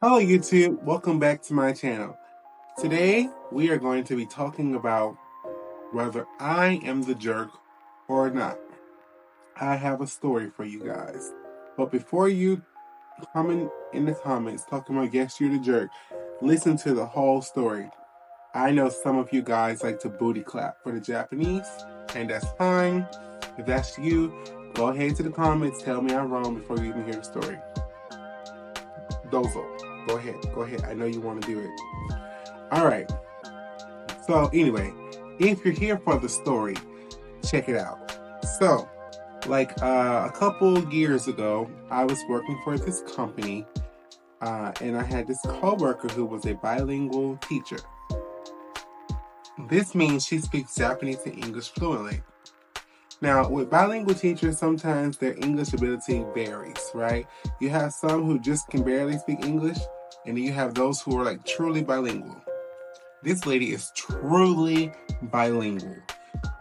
Hello YouTube, welcome back to my channel. Today we are going to be talking about whether I am the jerk or not. I have a story for you guys. But before you comment in the comments talking about yes you're the jerk, listen to the whole story. I know some of you guys like to booty clap for the Japanese, and that's fine. If that's you, go ahead to the comments, tell me I'm wrong before you even hear the story. Dozo. Go ahead. I know you want to do it. Alright, so anyway, if you're here for the story, check it out. So, a couple years ago, I was working for this company, and I had this coworker who was a bilingual teacher. This means she speaks Japanese and English fluently. Now, with bilingual teachers, sometimes their English ability varies, right? You have some who just can barely speak English, and then you have those who are like truly bilingual. This lady is truly bilingual,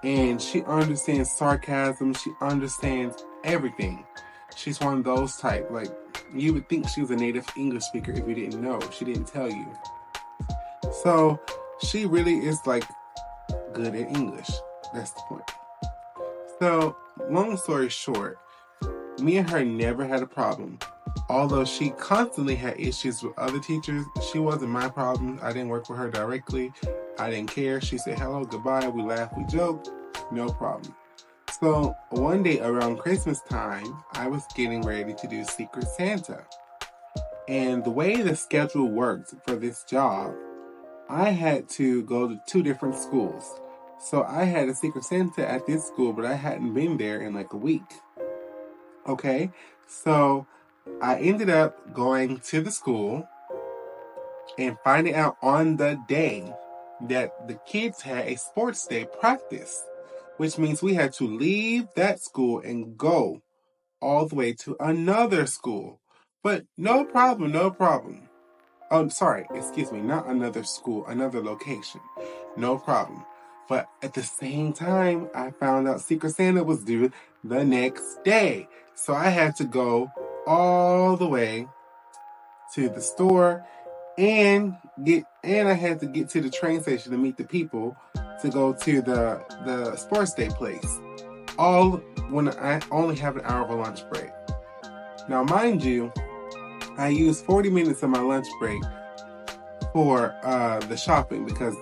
and she understands sarcasm, she understands everything. She's one of those type, like, you would think she was a native English speaker if you didn't know. She didn't tell you. So, she really is like good at English. That's the point. So, long story short, me and her never had a problem. Although she constantly had issues with other teachers, she wasn't my problem. I didn't work with her directly. I didn't care. She said hello, goodbye, we laughed, we joked, no problem. So one day around Christmas time, I was getting ready to do Secret Santa. And the way the schedule worked for this job, I had to go to two different schools. So I had a Secret Santa at this school, but I hadn't been there in like a week. Okay, so I ended up going to the school and finding out on the day that the kids had a sports day practice, which means we had to leave that school and go all the way to another school. But no problem, no problem. Oh, sorry, excuse me, not another school, another location. No problem. But at the same time, I found out Secret Santa was due the next day. So I had to go all the way to the store and I had to get to the train station to meet the people to go to the sports day place. All when I only have an hour of a lunch break. Now mind you, I used 40 minutes of my lunch break for the shopping because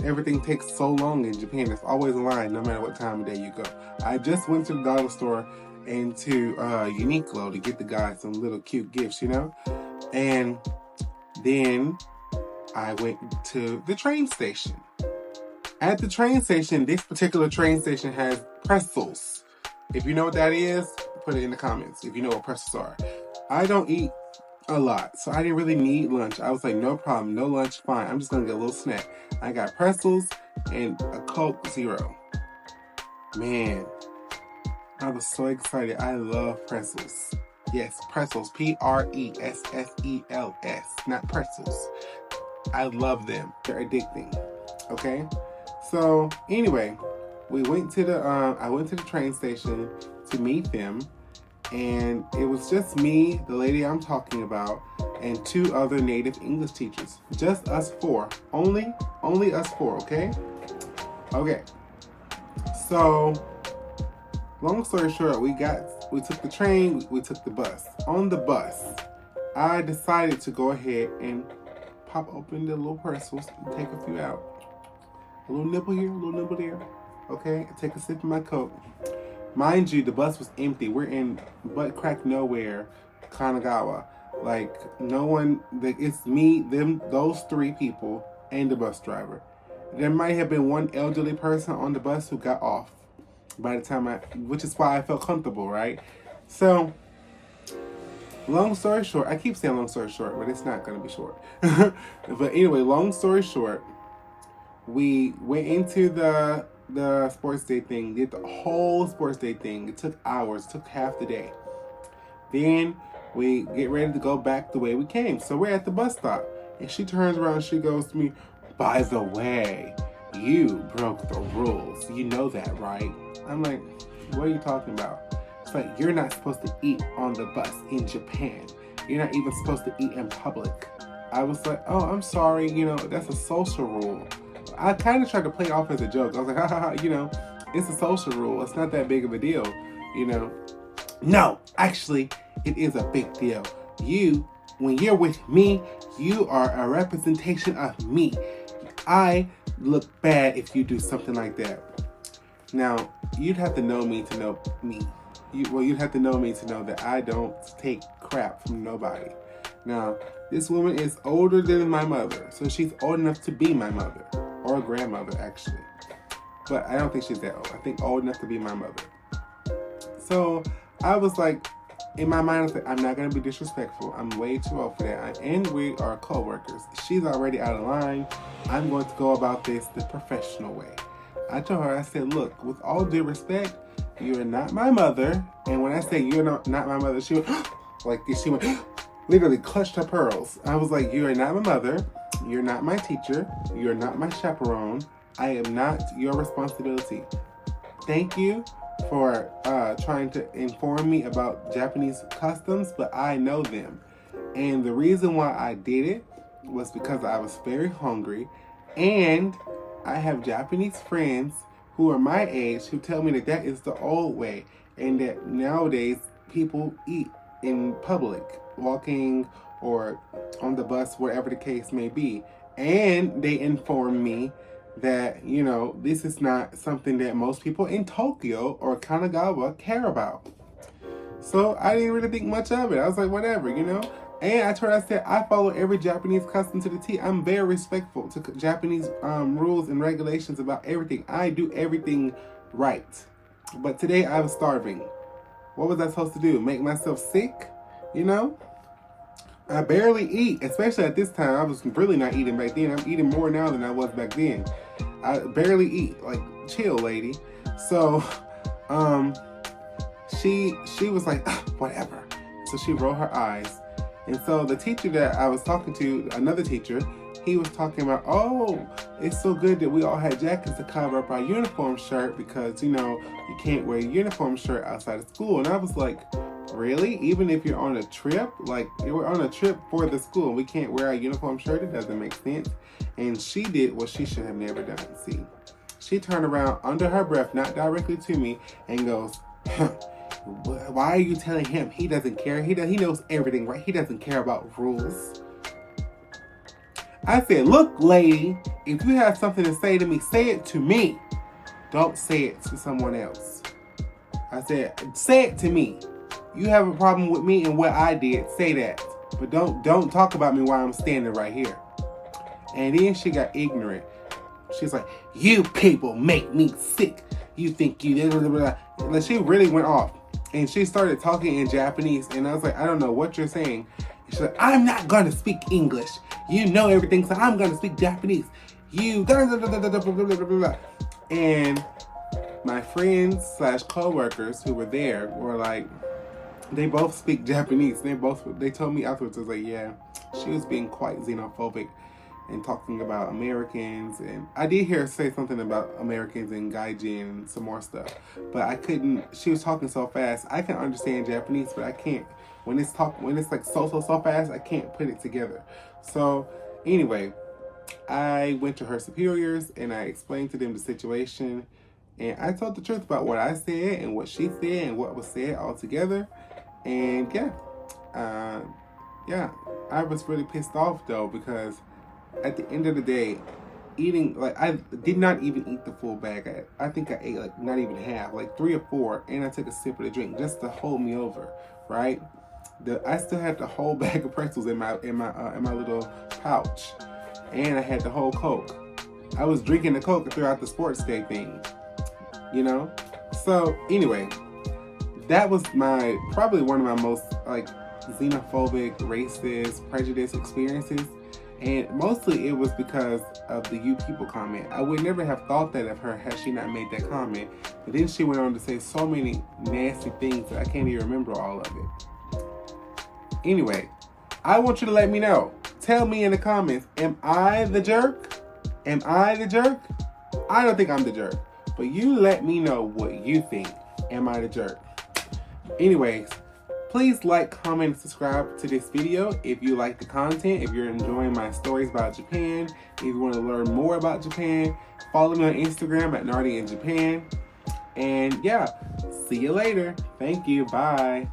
everything takes so long in Japan. There's always a line no matter what time of day you go. I just went to the dollar store and to Uniqlo to get the guys some little cute gifts, and then I went to the train station. At the train station, this particular train station has pretzels. If you know what that is, put it in the comments if you know what pretzels are. I don't eat a lot, so I didn't really need lunch. I was like, no problem, no lunch, fine. I'm just gonna get a little snack. I got pretzels and a Coke Zero. Man, I was so excited. I love pretzels. Yes, pretzels. Pretzels, not pretzels. I love them. They're addicting. Okay? So anyway, we went to I went to the train station to meet them, and it was just me, the lady I'm talking about, and two other native English teachers. Just us four. Only us four, okay? Okay. So long story short, we took the train, we took the bus. On the bus, I decided to go ahead and pop open the little pretzels and take a few out. A little nibble here, a little nibble there. Okay, take a sip of my Coke. Mind you, the bus was empty. We're in butt crack nowhere, Kanagawa. Like, no one, it's me, them, those three people, and the bus driver. There might have been one elderly person on the bus who got off by the time which is why I felt comfortable, right? So, long story short, I keep saying long story short, but it's not going to be short. But anyway, long story short, we went into the sports day thing, did the whole sports day thing. It took hours, it took half the day. Then we get ready to go back the way we came. So we're at the bus stop, and she turns around and she goes to me, by the way, you broke the rules. You know that, right? I'm like, what are you talking about? It's like, you're not supposed to eat on the bus in Japan. you're not even supposed to eat in public. I was like, oh, I'm sorry, that's a social rule. I kind of tried to play it off as a joke. I was like, ha ha ha, it's a social rule. It's not that big of a deal, No, actually, it is a big deal. When you're with me, you are a representation of me. I look bad if you do something like that. Now, you'd have to know me to know me. You'd have to know me to know that I don't take crap from nobody. Now, this woman is older than my mother, so she's old enough to be my mother, or grandmother, actually. But I don't think she's that old. I think old enough to be my mother. So I was like, in my mind, I was like, I'm not going to be disrespectful. I'm way too old for that. And we are co-workers. She's already out of line. I'm going to go about this the professional way. I told her, I said, look, with all due respect, you're not my mother. And when I say you're not my mother, she went, like this. She went, literally clutched her pearls. I was like, you are not my mother. You're not my teacher. You're not my chaperone. I am not your responsibility. Thank you for trying to inform me about Japanese customs, but I know them. And the reason why I did it was because I was very hungry, and I have Japanese friends who are my age who tell me that is the old way, and that nowadays people eat in public, walking or on the bus, whatever the case may be. And they inform me that, this is not something that most people in Tokyo or Kanagawa care about. So I didn't really think much of it. I was like, whatever, And I told her, I said, I follow every Japanese custom to the T. I'm very respectful to Japanese rules and regulations about everything. I do everything right. But today I was starving. What was I supposed to do? Make myself sick? I barely eat, especially at this time. I was really not eating back then. I'm eating more now than I was back then. I barely eat. Like, chill, lady. So, she was like, whatever. So she rolled her eyes. And so the teacher that I was talking to, another teacher, he was talking about, oh, it's so good that we all had jackets to cover up our uniform shirt because, you can't wear a uniform shirt outside of school. And I was like, really? Even if you're on a trip? Like, you're on a trip for the school, we can't wear a uniform shirt? It doesn't make sense. And she did what she should have never done. See, she turned around under her breath, not directly to me, and goes, why are you telling him? He doesn't care. He knows everything, right? He doesn't care about rules. I said, look, lady, if you have something to say to me, say it to me. Don't say it to someone else. I said, say it to me. You have a problem with me and what I did, say that. But don't talk about me while I'm standing right here. And then she got ignorant. She's like, you people make me sick. You think you blah, blah, blah. And she really went off. And she started talking in Japanese. And I was like, I don't know what you're saying. And she's like, I'm not going to speak English. You know everything, so I'm going to speak Japanese. You blah, blah, blah, blah, blah, blah, blah, blah. And my friends / co-workers who were there were like, they both speak Japanese. They told me afterwards, I was like, yeah, she was being quite xenophobic and talking about Americans. And I did hear her say something about Americans and gaijin and some more stuff. But I couldn't, she was talking so fast. I can understand Japanese, but I can't. When it's like so fast, I can't put it together. So anyway, I went to her superiors and I explained to them the situation. And I told the truth about what I said and what she said and what was said all together. And I was really pissed off though, because at the end of the day, eating, like, I did not even eat the full bag. I think I ate like not even half, like 3 or 4, and I took a sip of the drink just to hold me over, right? I still had the whole bag of pretzels in my little pouch, and I had the whole Coke. I was drinking the Coke throughout the sports day thing, So anyway, that was probably one of my most like xenophobic, racist, prejudice experiences. And mostly it was because of the "you people" comment. I would never have thought that of her had she not made that comment. But then she went on to say so many nasty things that I can't even remember all of it. Anyway, I want you to let me know. Tell me in the comments, am I the jerk? Am I the jerk? I don't think I'm the jerk. But you let me know what you think. Am I the jerk? Anyways, Please like, comment, and subscribe to this video if you like the content, if you're enjoying my stories about Japan, if you want to learn more about Japan. Follow me on Instagram at Nardi in Japan. And yeah, see you later. Thank you. Bye.